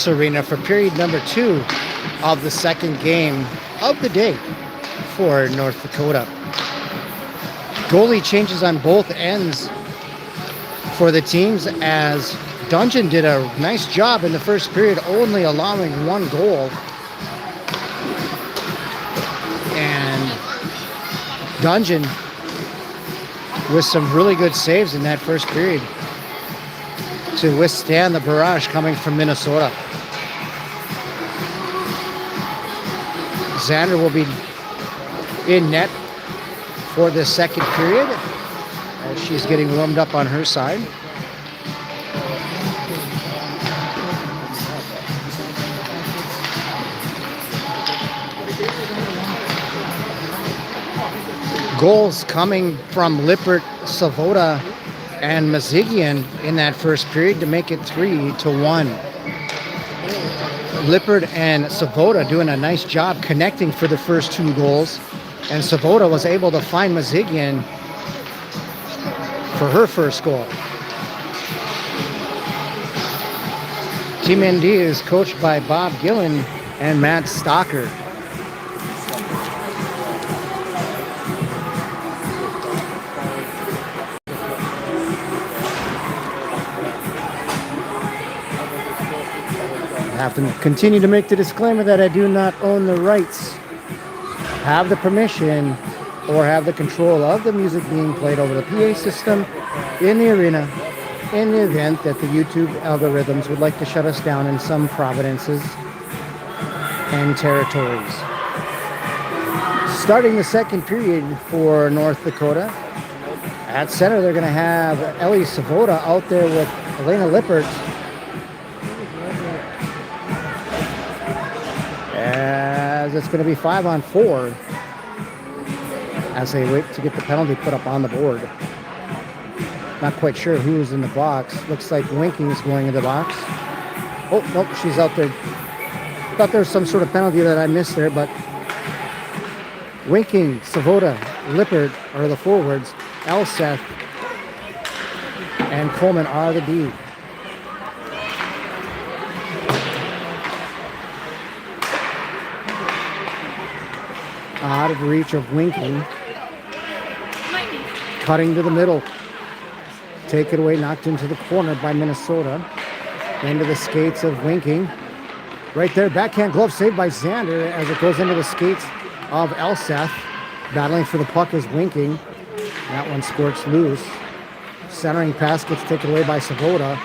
Arena for period number 2 of the second game of the day for North Dakota. Goalie changes on both ends for the teams as Dungeon did a nice job in the first period, only allowing one goal. And Dungeon with some really good saves in that first period to withstand the barrage coming from Minnesota. Xander will be in net for the second period as she's getting warmed up on her side. Goals coming from Lippert, Savoda, and Mazigian in that first period to make it 3-1. Lippert and Savoda doing a nice job connecting for the first two goals, and Savoda was able to find Mazigian for her first goal. Team ND is coached by Bob Gillen and Matt Stocker. I have to continue to make the disclaimer that I do not own the rights, have the permission, or have the control of the music being played over the PA system in the arena in the event that the YouTube algorithms would like to shut us down in some provinces and territories. Starting the second period for North Dakota, at center they're going to have Ellie Savoda out there with Elena Lippert, as it's going to be 5-on-4 as they wait to get the penalty put up on the board. Not quite sure who's in the box. Looks like Winking is going in the box. Oh, nope, she's out there. Thought there was some sort of penalty that I missed there, but Winking, Savoda, Lippert are the forwards. Elseth and Coleman are the D. Out of reach of Winking. Cutting to the middle. Take it away, knocked into the corner by Minnesota. Into the skates of Winking. Right there, backhand glove saved by Xander as it goes into the skates of Elseth. Battling for the puck is Winking. That one squirts loose. Centering pass gets taken away by Savoda.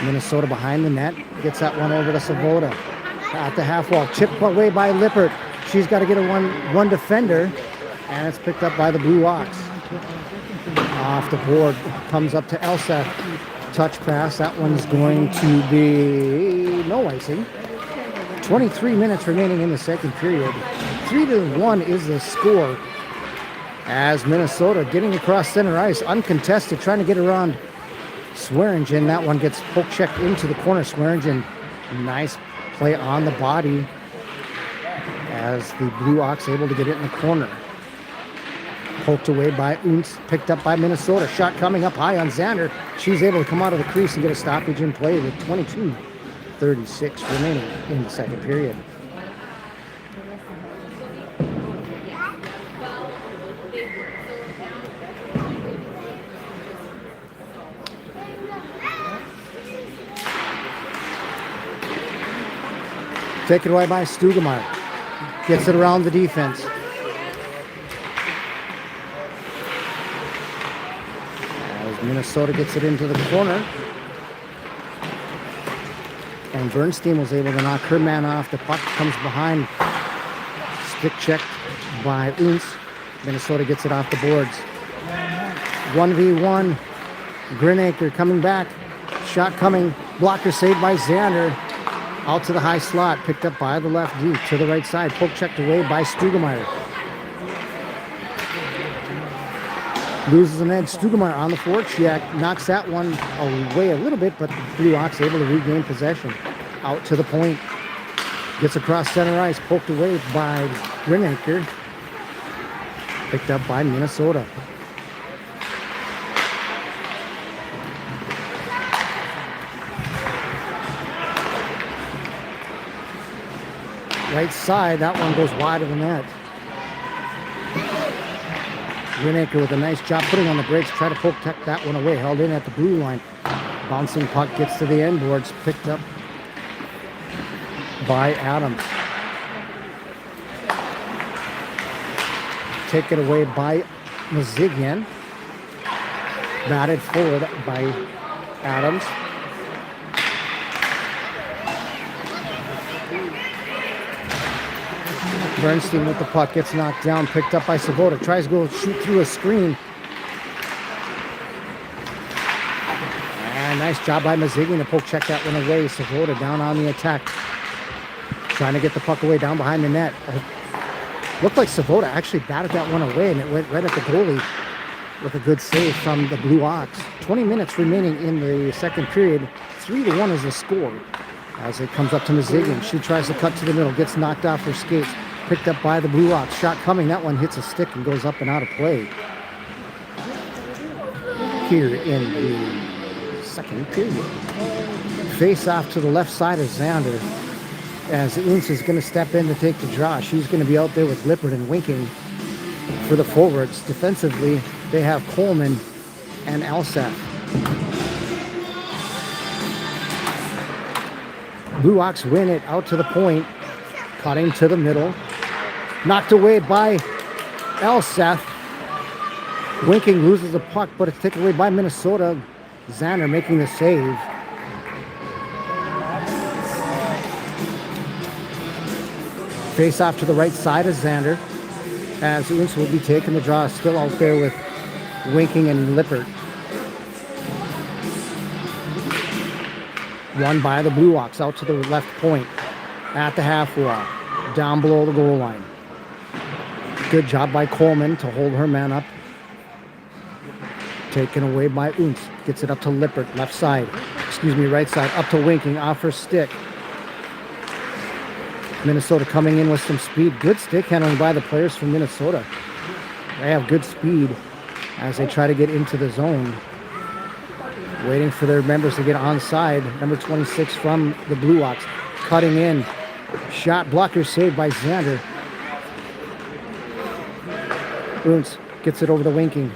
Minnesota behind the net. Gets that one over to Savoda. At the half wall. Chipped away by Lippert. She's got to get a one defender, and it's picked up by the Blue Ox. Off the board, comes up to Elseth. Touch pass, that one's going to be no icing. 23 minutes remaining in the second period. 3-1 is the score as Minnesota getting across center ice, uncontested, trying to get around Swearingen. That one gets poke checked into the corner. Swearingen, nice play on the body, as the Blue Ox able to get it in the corner. Poked away by Untz, picked up by Minnesota. Shot coming up high on Xander. She's able to come out of the crease and get a stoppage in play with 22:36 remaining in the second period. Taken away by Stugemeyer. Gets it around the defense. As Minnesota gets it into the corner. And Bernstein was able to knock her man off. The puck comes behind. Stick checked by Untz. Minnesota gets it off the boards. 1v1. Greenacre coming back. Shot coming. Blocker saved by Xander. Out to the high slot, picked up by the left D to the right side. Poke checked away by Stugemeyer. Loses an edge. Stugemeyer on the forecheck, knocks that one away a little bit, but the Blue Ox able to regain possession. Out to the point. Gets across center ice, poked away by Greenacre. Picked up by Minnesota. Right side, that one goes wide of the net. Greenacre with a nice job putting on the brakes, try to poke that one away, held in at the blue line. Bouncing puck gets to the end boards, picked up by Adams. Taken away by Mazigian. Batted forward by Adams. Bernstein with the puck, gets knocked down, picked up by Svoboda. Tries to go shoot through a screen. And nice job by Mazigian to poke check that one away. Svoboda down on the attack. Trying to get the puck away down behind the net. Looked like Svoboda actually batted that one away, and it went right at the goalie with a good save from the Blue Ox. 20 minutes remaining in the second period. 3-1 is the score. As it comes up to Mazigian, she tries to cut to the middle, gets knocked off her skates. Picked up by the Blue Ox. Shot coming. That one hits a stick and goes up and out of play. Here in the second period. Face off to the left side of Xander. As Unz is going to step in to take the draw. She's going to be out there with Lippert and Winking for the forwards. Defensively, they have Coleman and Alseth. Blue Ox win it out to the point. Cutting to the middle. Knocked away by Alseth. Winking loses the puck, but it's taken away by Minnesota. Xander making the save. Face off to the right side of Xander. As Unz will be taking the draw. Still out there with Winking and Lippert. Won by the Blue Ox out to the left point. At the half wall. Down below the goal line. Good job by Coleman to hold her man up. Taken away by Unz. Gets it up to Lippert. Left side. Right side. Up to Winking. Off her stick. Minnesota coming in with some speed. Good stick handling by the players from Minnesota. They have good speed as they try to get into the zone. Waiting for their members to get onside. Number 26 from the Blue Ox. Cutting in. Shot blocker saved by Xander. Unz gets it over to Winking.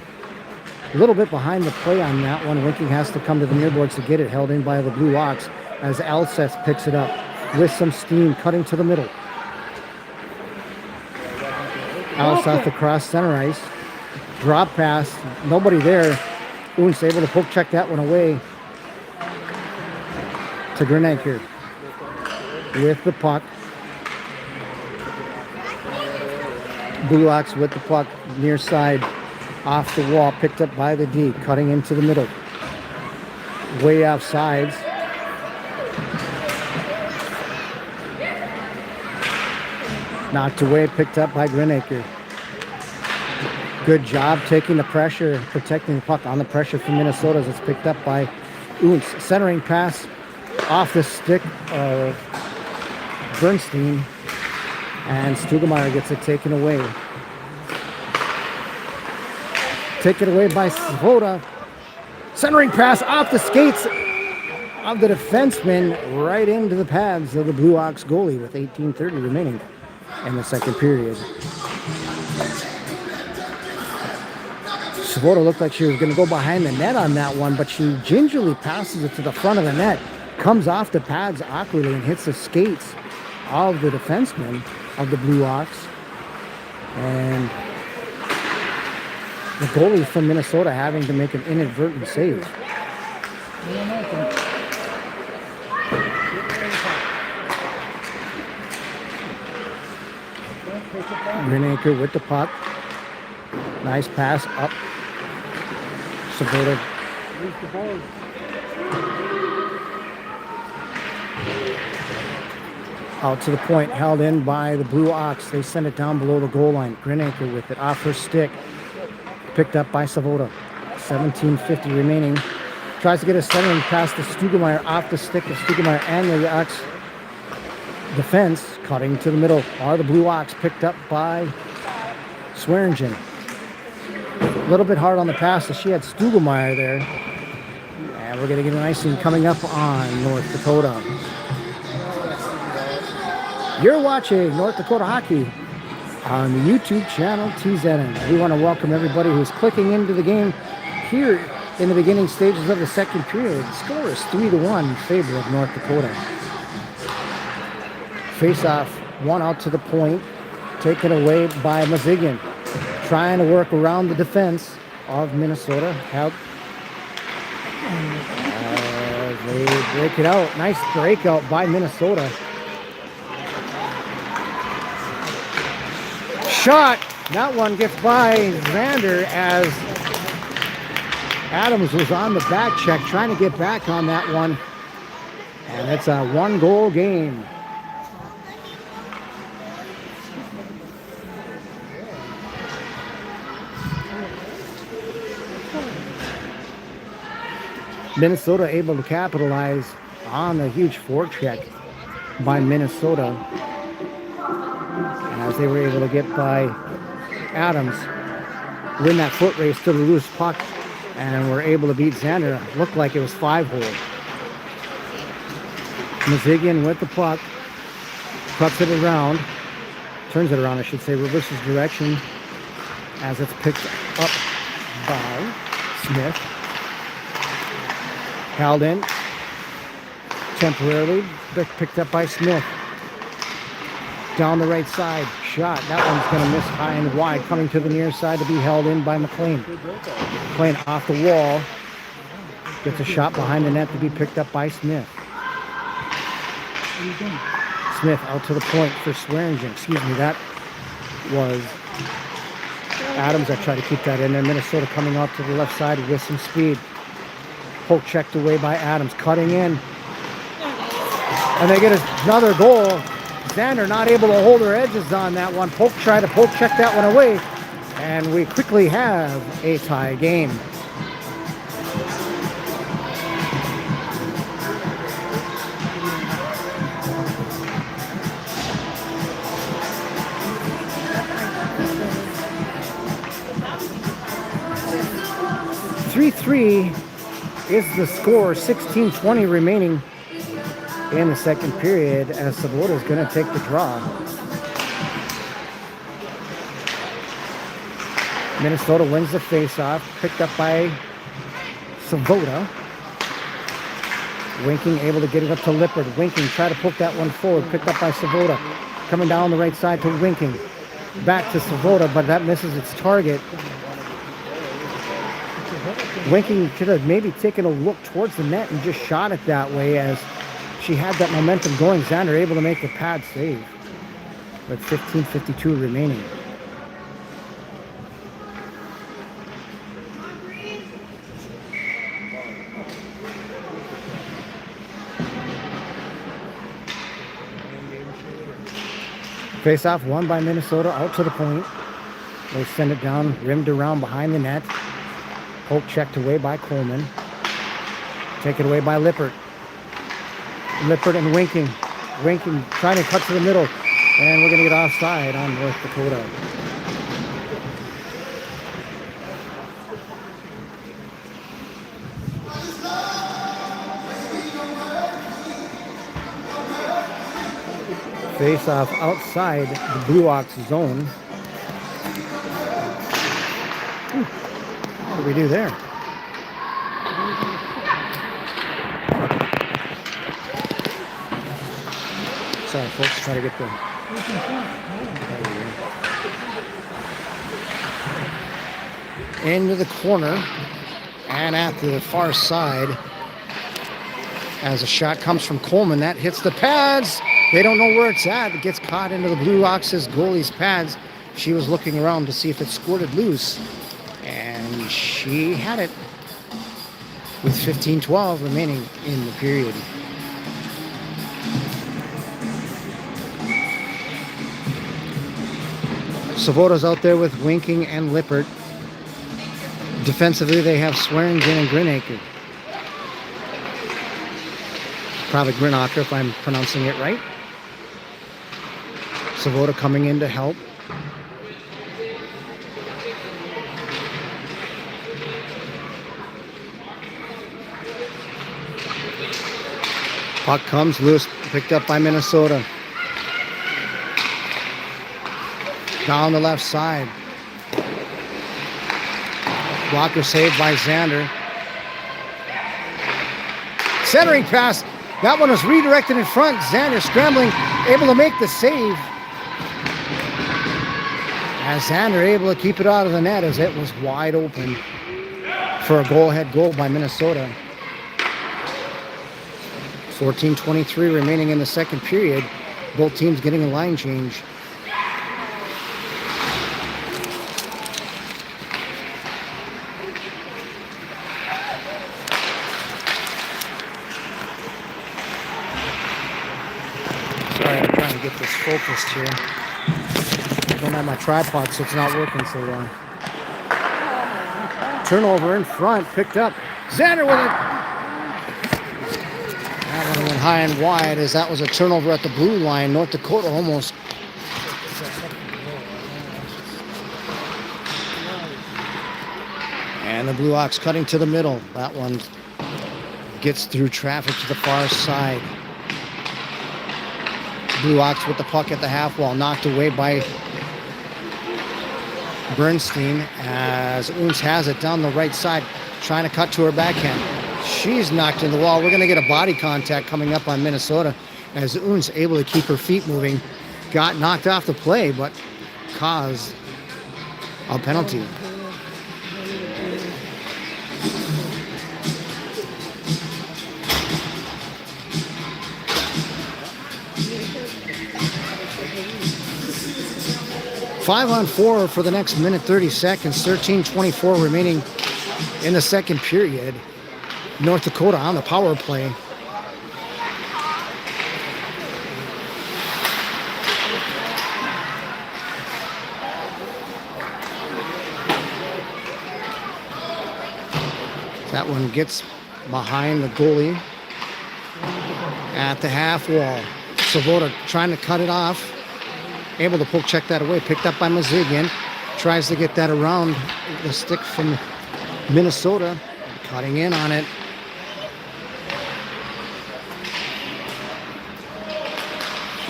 A little bit behind the play on that one. Winking has to come to the near boards to get it. Held in by the Blue Ox as Alseth picks it up with some steam, cutting to the middle. Alseth across center ice. Drop pass. Nobody there. Unz able to poke check that one away to Greenacre with the puck. Blue Ox with the puck near side off the wall, picked up by the D, cutting into the middle. Way off sides. Knocked away, picked up by Greenacre. Good job taking the pressure, protecting the puck on the pressure from Minnesota as it's picked up by Unz. Centering pass off the stick of Bernstein, and Stugemeyer gets it taken away. Taken away by Svoboda. Centering pass off the skates of the defenseman right into the pads of the Blue Ox goalie with 18:30 remaining in the second period. Svoboda looked like she was going to go behind the net on that one, but she gingerly passes it to the front of the net, comes off the pads awkwardly and hits the skates of the defenseman of the Blue Ox. And the goalie from Minnesota having to make an inadvertent save. Greenacre with the puck. Nice pass up. Svoboda. Out to the point, held in by the Blue Ox. They send it down below the goal line. Greenacre with it off her stick. Picked up by Svoboda. 17:50 remaining. Tries to get a centering pass to Stugemeyer off the stick of Stugemeyer and the Ox defense. Cutting to the middle are the Blue Ox, picked up by Swearingen. A little bit hard on the pass, so she had Stugemeyer there. And we're going to get an icing coming up on North Dakota. You're watching North Dakota Hockey on the YouTube channel TZN. We want to welcome everybody who's clicking into the game here in the beginning stages of the second period. The score is 3-1 in favor of North Dakota. Face-off, one out to the point, taken away by Mazigian. Trying to work around the defense of Minnesota. Help. They break it out. Nice breakout by Minnesota. Shot. That one gets by Xander as Adams was on the back check trying to get back on that one. And it's a one-goal game. Minnesota able to capitalize on the huge forecheck by Minnesota as they were able to get by Adams, win that foot race to the loose puck, and were able to beat Xander. Looked like it was 5-hole. Mazigian with the puck, cuts it around, turns it around, I should say, reverses direction as it's picked up by Smith. Held in temporarily, picked up by Smith. Down the right side, shot. That one's going to miss high and wide, coming to the near side to be held in by McLean. McLean off the wall, gets a shot behind the net to be picked up by Smith. Smith out to the point for Swearingen. Excuse me, that was Adams that tried to keep that in there. Minnesota coming out to the left side with some speed. Poke checked away by Adams, cutting in. And they get another goal. Xander not able to hold her edges on that one. Polk tried to poke check that one away. And we quickly have a tie game. Three is the score. 16:20 remaining in the second period as Sabota is going to take the draw. Minnesota wins the faceoff, picked up by Sabota. Winking able to get it up to Lippert. Winking try to poke that one forward, picked up by Sabota. Coming down the right side to Winking. Back to Sabota, but that misses its target. Winking could have maybe taken a look towards the net and just shot it that way as she had that momentum going. Xander able to make the pad save with 15:52 remaining. Face-off won by Minnesota out to the point. They send it down, rimmed around behind the net. Poke checked away by Coleman. Taken away by Lippert. Lippert and Winking. Winking trying to cut to the middle. And we're going to get offside on North Dakota. Face off outside the Blue Ox zone. What do we do there? Sorry, folks, try to get the. Into the corner and at the far side as a shot comes from Coleman. That hits the pads. They don't know where it's at. It gets caught into the Blue Ox's goalie's pads. She was looking around to see if it squirted loose. And she had it with 15:12 remaining in the period. Savota's out there with Winking and Lippert. Defensively, they have Swearingen and Grinaker. Probably Grinaker, if I'm pronouncing it right. Savota coming in to help. Puck comes loose, picked up by Minnesota. Down the left side. Blocker saved by Xander. Centering pass. That one was redirected in front. Xander scrambling, able to make the save. As Xander able to keep it out of the net as it was wide open for a goal-ahead goal by Minnesota. 14:23 remaining in the second period. Both teams getting a line change. Sorry, I'm trying to get this focused here. I don't have my tripod, so it's not working so well. Turnover in front, picked up. Xander with it. That one went high and wide as that was a turnover at the blue line. North Dakota almost. And the Blue Ox cutting to the middle. That one gets through traffic to the far side. Blue Ox with the puck at the half wall, knocked away by Bernstein as Oons has it down the right side, trying to cut to her backhand. She's knocked in the wall. We're going to get a body contact coming up on Minnesota as Oons able to keep her feet moving. Got knocked off the play, but caused a penalty. Five on four for the next minute 30 seconds. 13:24 remaining in the second period. North Dakota on the power play. That one gets behind the goalie at the half wall. Svoboda trying to cut it off. Able to poke check that away. Picked up by Mazigian. Tries to get that around the stick from Minnesota. Cutting in on it.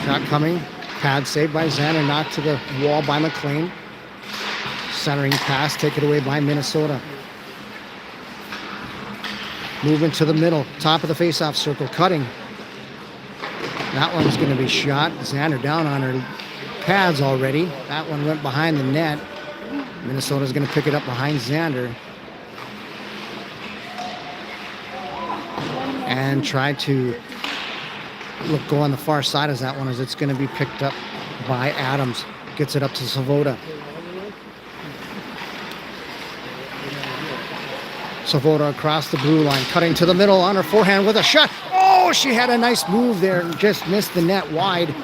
Shot coming. Pad saved by Xander. Knocked to the wall by McLean. Centering pass. Taken away by Minnesota. Movement to the middle. Top of the faceoff circle. Cutting. That one's going to be shot. Xander down on her pads already. That one went behind the net. Minnesota's going to pick it up behind Xander. And try to go on the far side as that one as it's going to be picked up by Adams. Gets it up to Svoboda. Svoboda across the blue line, cutting to the middle on her forehand with a shot. Oh, she had a nice move there and just missed the net wide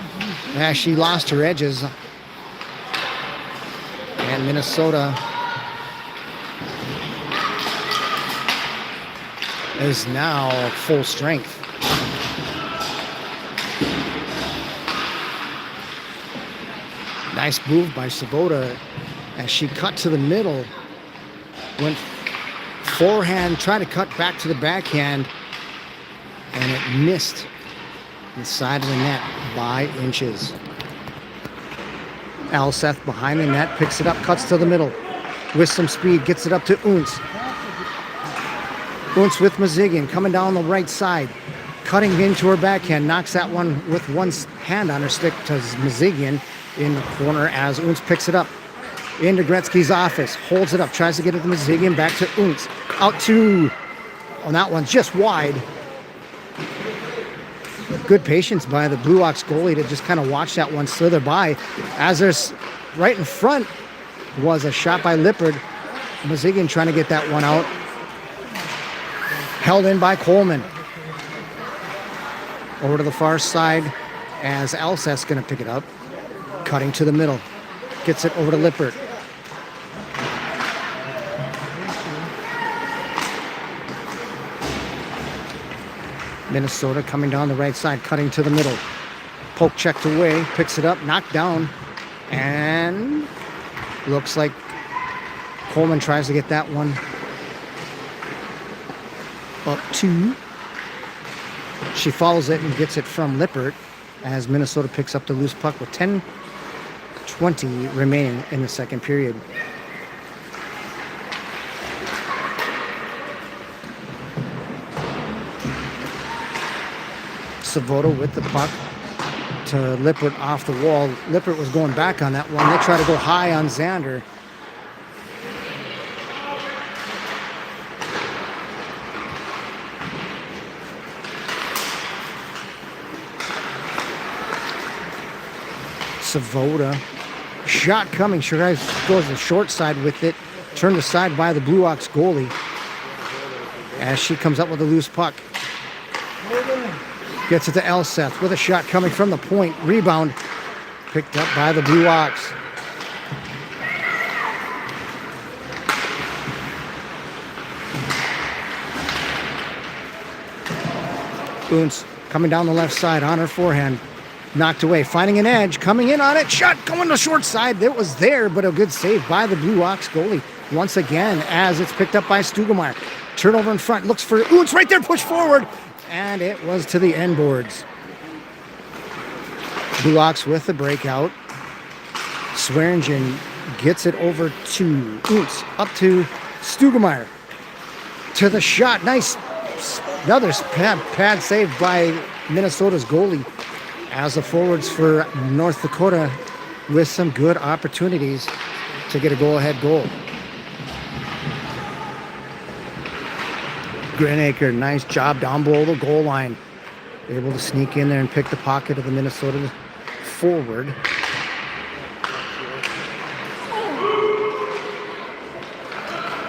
as she lost her edges. And Minnesota is now full strength. Nice move by Svoboda as she cut to the middle. Went forehand, tried to cut back to the backhand, and it missed the side of the net by inches. Alseth behind the net, picks it up, cuts to the middle. With some speed, gets it up to Oons. Oons with Mazigian, coming down the right side. Cutting into her backhand, knocks that one with one hand on her stick to Mazigian in the corner as Oons picks it up. Into Gretzky's office, holds it up, tries to get it to Mazigian, back to Oons. Out to, on that one, just wide. Good patience by the Blue Ox goalie to just kind of watch that one slither by. As there's right in front was a shot by Lippard. Mazigian trying to get that one out. Held in by Coleman. Over to the far side as Alseth's going to pick it up. Cutting to the middle. Gets it over to Lippard. Minnesota coming down the right side, cutting to the middle. Poke checked away, picks it up, knocked down, and looks like Coleman tries to get that one up two. She follows it and gets it from Lippert as Minnesota picks up the loose puck with 10 7:20 remaining in the second period. Svoboda with the puck to Lippert off the wall. Lippert was going back on that one. They try to go high on Xander. Svoboda. Shot coming. Sure guys goes the short side with it. Turned aside by the Blue Ox goalie as she comes up with a loose puck. Gets it to Elseth with a shot coming from the point. Rebound picked up by the Blue Ox. Boons coming down the left side on her forehand. Knocked away, finding an edge, coming in on it. Shot going to short side. It was there, but a good save by the Blue Ox goalie. Once again, as it's picked up by Stugemeyer. Turnover in front, looks for Oots right there, push forward. And it was to the end boards. Blue Ox with the breakout. Swearingen gets it over to Oots. Up to Stugemeyer. To the shot. Nice. Another pad save by Minnesota's goalie. As the forwards for North Dakota with some good opportunities to get a go-ahead goal. Greenacre, nice job down below the goal line. Able to sneak in there and pick the pocket of the Minnesota forward.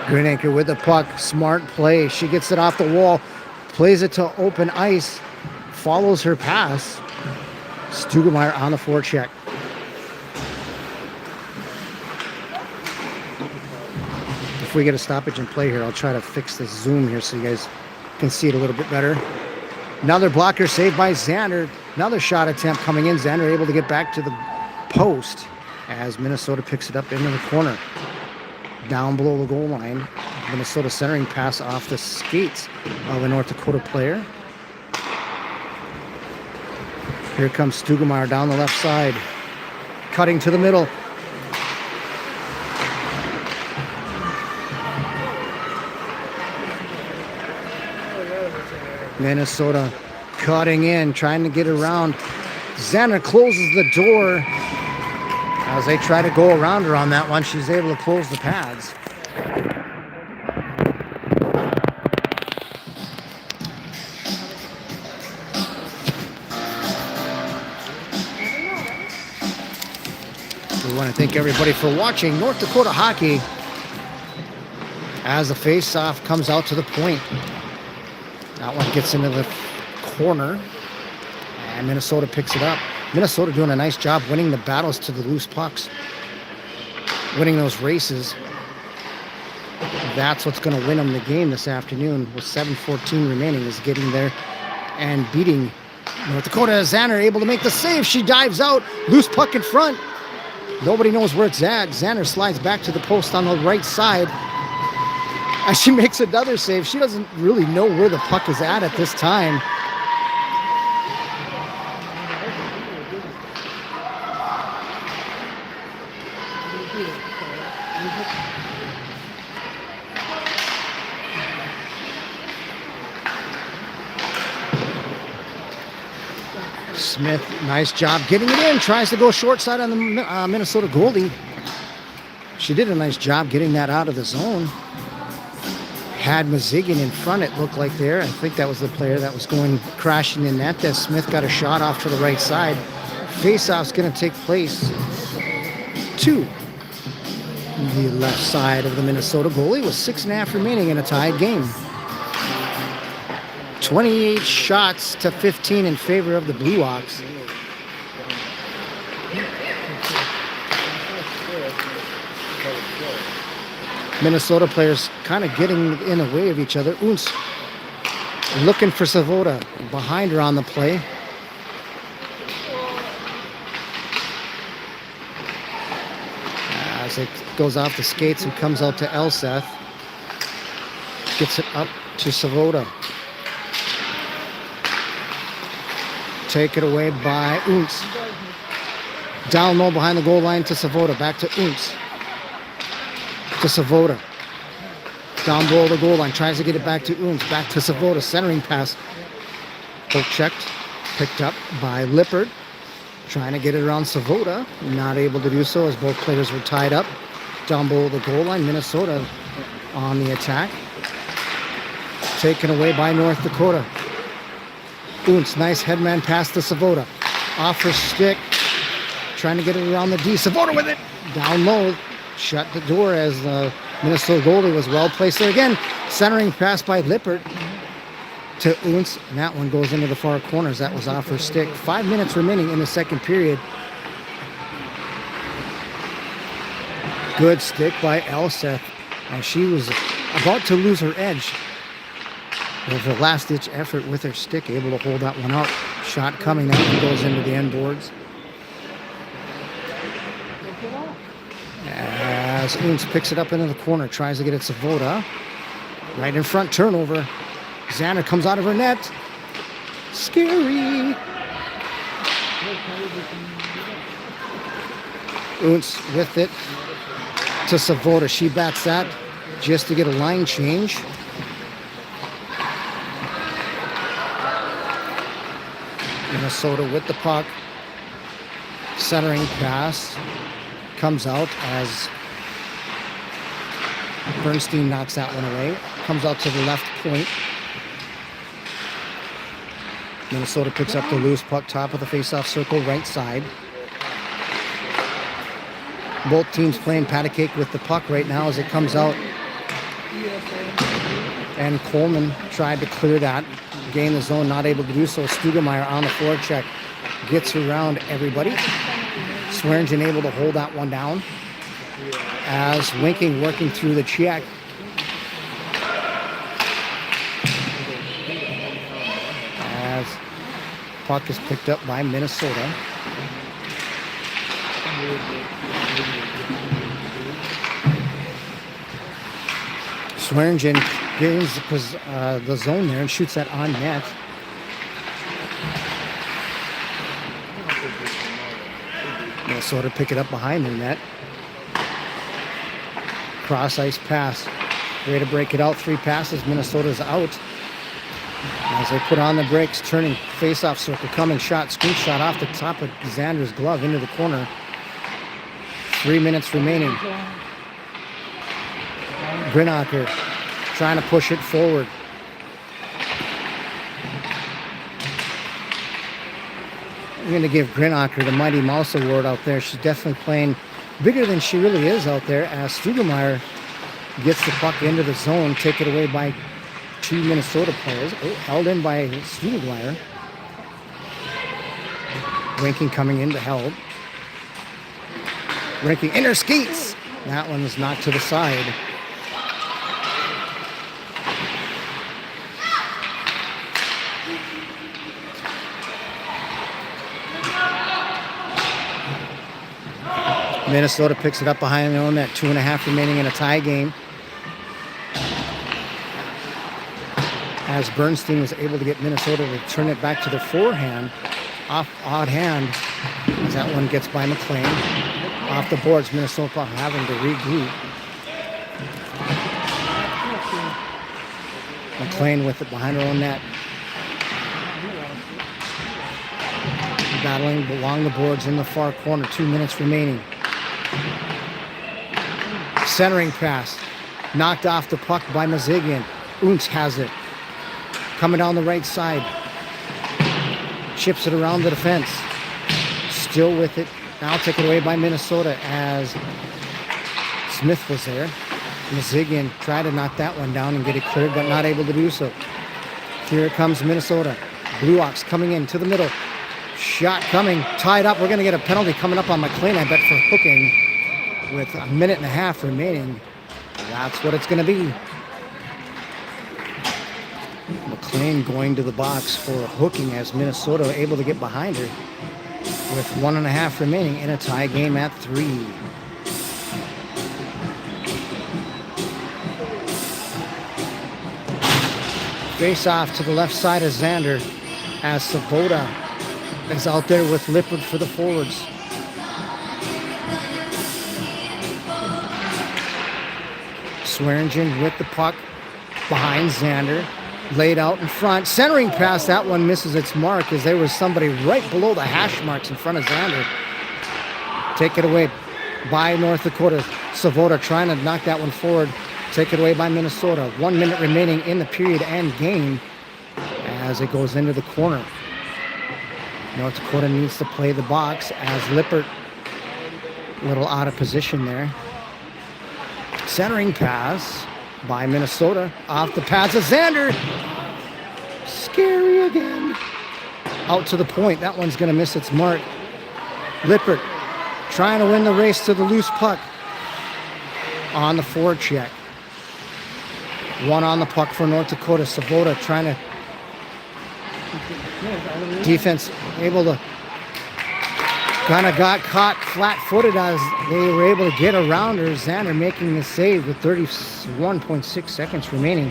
Greenacre with the puck, smart play. She gets it off the wall, plays it to open ice, follows her pass. Stugemeyer on the forecheck. If we get a stoppage in play here, I'll try to fix this zoom here so you guys can see it a little bit better. Another blocker saved by Xander. Another shot attempt coming in. Xander able to get back to the post as Minnesota picks it up into the corner. Down below the goal line. Minnesota centering pass off the skates of a North Dakota player. Here comes Stugemeyer down the left side. Cutting to the middle. Minnesota cutting in, trying to get around. Xander closes the door. As they try to go around her on that one, she's able to close the pads. We want to thank everybody for watching North Dakota hockey as the face-off comes out to the point. That one gets into the corner, and Minnesota picks it up. Minnesota doing a nice job winning the battles to the loose pucks, winning those races. That's what's going to win them the game this afternoon with 7:14 remaining, is getting there and beating North Dakota. Xander able to make the save. She dives out, loose puck in front. Nobody knows where it's at. Xander slides back to the post on the right side. As she makes another save, she doesn't really know where the puck is at this time. Smith, nice job getting it in. Tries to go short side on the Minnesota goalie. She did a nice job getting that out of the zone. Had Mazigan in front, it looked like there. I think that was the player that was going crashing in net. That Smith got a shot off to the right side. Face-off's going to take place to the left side of the Minnesota goalie with 6.5 remaining in a tied game. 28 shots to 15 in favor of the Blue Ox. Minnesota players kind of getting in the way of each other. Oots looking for Svoboda behind her on the play. As it goes off the skates and comes out to Elseth. Gets it up to Svoboda. Take it away by Oots. Down low behind the goal line to Savoda. Back to Unz. To Savoda. Down below the goal line. Tries to get it back to Unz. Back to Savoda. Centering pass. Poke checked. Picked up by Lippert. Trying to get it around Savoda. Not able to do so as both players were tied up. Down below the goal line. Minnesota on the attack. Taken away by North Dakota. Unz. Nice headman pass to Savoda. Off her stick. Trying to get it around the D. Savoda with it. Down low. Shut the door as the Minnesota goalie was well placed there again. Centering pass by Lippert to Unz. And that one goes into the far corners. That was off her stick. 5 minutes remaining in the second period. Good stick by Elseth. And she was about to lose her edge. With her last-ditch effort with her stick, able to hold that one out. Shot coming. That one goes into the end boards. As Unz picks it up into the corner, tries to get it Savoda. Right in front, turnover. Xander comes out of her net. Scary. Unz with it to Savoda. She bats that just to get a line change. Minnesota with the puck. Centering pass. Comes out as Bernstein knocks that one away. Comes out to the left point. Minnesota picks up the loose puck, top of the face-off circle, right side. Both teams playing patty cake with the puck right now as it comes out. And Coleman tried to clear that. Gain the zone, not able to do so. Stugemeyer on the forecheck. Gets around everybody. Swearingen able to hold that one down. As Winking working through the check. As puck is picked up by Minnesota. Swearingen gains the zone there and shoots that on net. Minnesota pick it up behind the net. Cross ice pass. Way to break it out. 3 passes. Minnesota's out. As they put on the brakes, turning face-off circle, coming shot, scoop shot off the top of Xander's glove into the corner. 3 minutes remaining. Grinacher trying to push it forward. I'm going to give Grinacher the Mighty Mouse Award out there. She's definitely playing bigger than she really is out there as Stugemeyer gets the puck into the zone, take it away by 2 Minnesota players. Held in by Stugemeyer. Winking coming in to help. Winking in her skates. That one is knocked to the side. Minnesota picks it up behind their own net. 2.5 remaining in a tie game. As Bernstein was able to get Minnesota to turn it back to the forehand. Off odd hand. As that one gets by McLean. Off the boards, Minnesota having to regroup. McLean with it behind her own net. Battling along the boards in the far corner. 2 minutes remaining. Centering pass. Knocked off the puck by Mazigian. Unz has it. Coming down the right side. Chips it around the defense. Still with it. Now taken away by Minnesota as Smith was there. Mazigian tried to knock that one down and get it cleared, but not able to do so. Here comes Minnesota. Blue Ox coming in to the middle. Shot coming. Tied up. We're going to get a penalty coming up on McLean, I bet, for hooking with 1.5 minutes remaining. That's what it's going to be. McLean going to the box for hooking as Minnesota able to get behind her with 1.5 remaining in a tie game at 3. Face off to the left side of Xander as Savoda is out there with Lippert for the forwards. Swearingen with the puck behind Xander. Laid out in front. Centering pass, that one misses its mark as there was somebody right below the hash marks in front of Xander. Take it away by North Dakota. Svoboda trying to knock that one forward. Take it away by Minnesota. 1 minute remaining in the period and game as it goes into the corner. North Dakota needs to play the box as Lippert a little out of position there. Centering pass by Minnesota. Off the pass of Xander. Scary again. Out to the point. That one's going to miss its mark. Lippert trying to win the race to the loose puck. On the forecheck. One on the puck for North Dakota. Svoboda trying to... Defense able to... Kind of got caught flat-footed as they were able to get around her. Xander making the save with 31.6 seconds remaining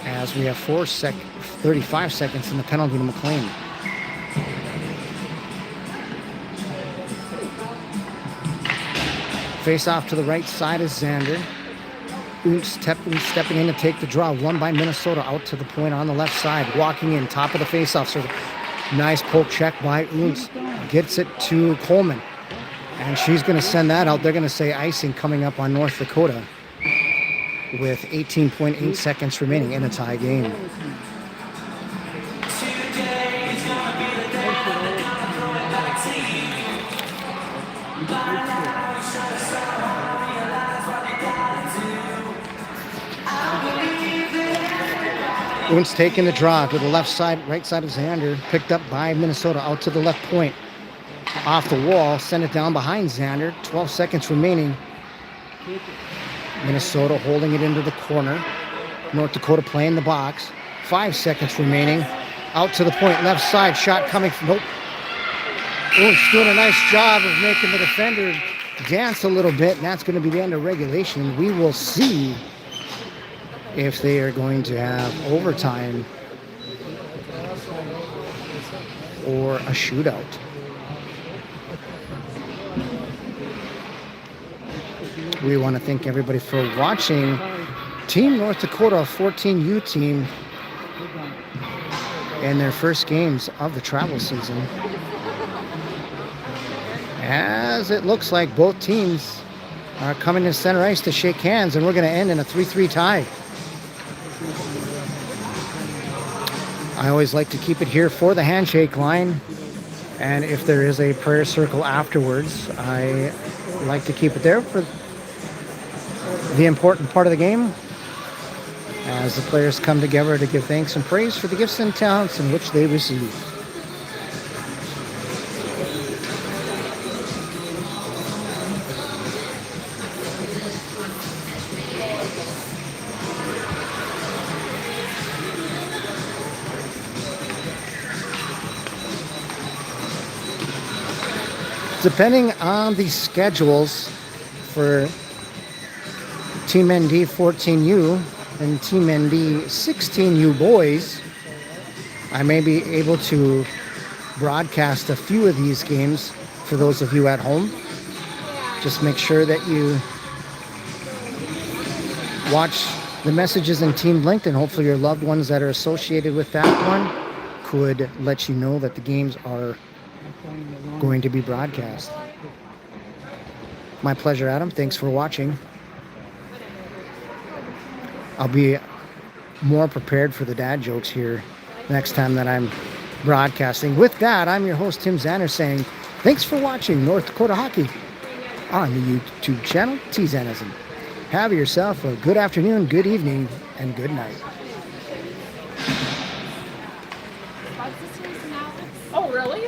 as we have 35 seconds in the penalty to McLean. Face off to the right side is Xander. Ooms stepping in to take the draw. Won by Minnesota out to the point on the left side. Walking in, top of the face-off circle. Nice poke check by Ooms. Gets it to Coleman. And she's going to send that out. They're going to say icing coming up on North Dakota with 18.8 seconds remaining in a tie game. Ooms taking the draw to the left side, right side of Xander. Picked up by Minnesota out to the left point. Off the wall, send it down behind Xander. 12 seconds remaining. Minnesota holding it into the corner. North Dakota playing the box. 5 seconds remaining. Out to the point, left side, shot coming from... Nope. Ooms doing a nice job of making the defender dance a little bit, and that's going to be the end of regulation. We will see if they are going to have overtime or a shootout. We want to thank everybody for watching. Team North Dakota, a 14U team, in their first games of the travel season. As it looks like both teams are coming to center ice to shake hands, and we're going to end in a 3-3 tie. I always like to keep it here for the handshake line, and if there is a prayer circle afterwards, I like to keep it there for the important part of the game as the players come together to give thanks and praise for the gifts and talents in which they receive. Depending on the schedules for Team ND 14U and Team ND 16U boys, I may be able to broadcast a few of these games for those of you at home. Just make sure that you watch the messages in Team Linked, and hopefully your loved ones that are associated with that one could let you know that the games are going to be broadcast. My pleasure, Adam. Thanks for watching. I'll be more prepared for the dad jokes here next time that I'm broadcasting. With that, I'm your host, Tim Zanner, saying thanks for watching North Dakota Hockey on the YouTube channel, T-Zanism. Have yourself a good afternoon, good evening, and good night. Oh, really?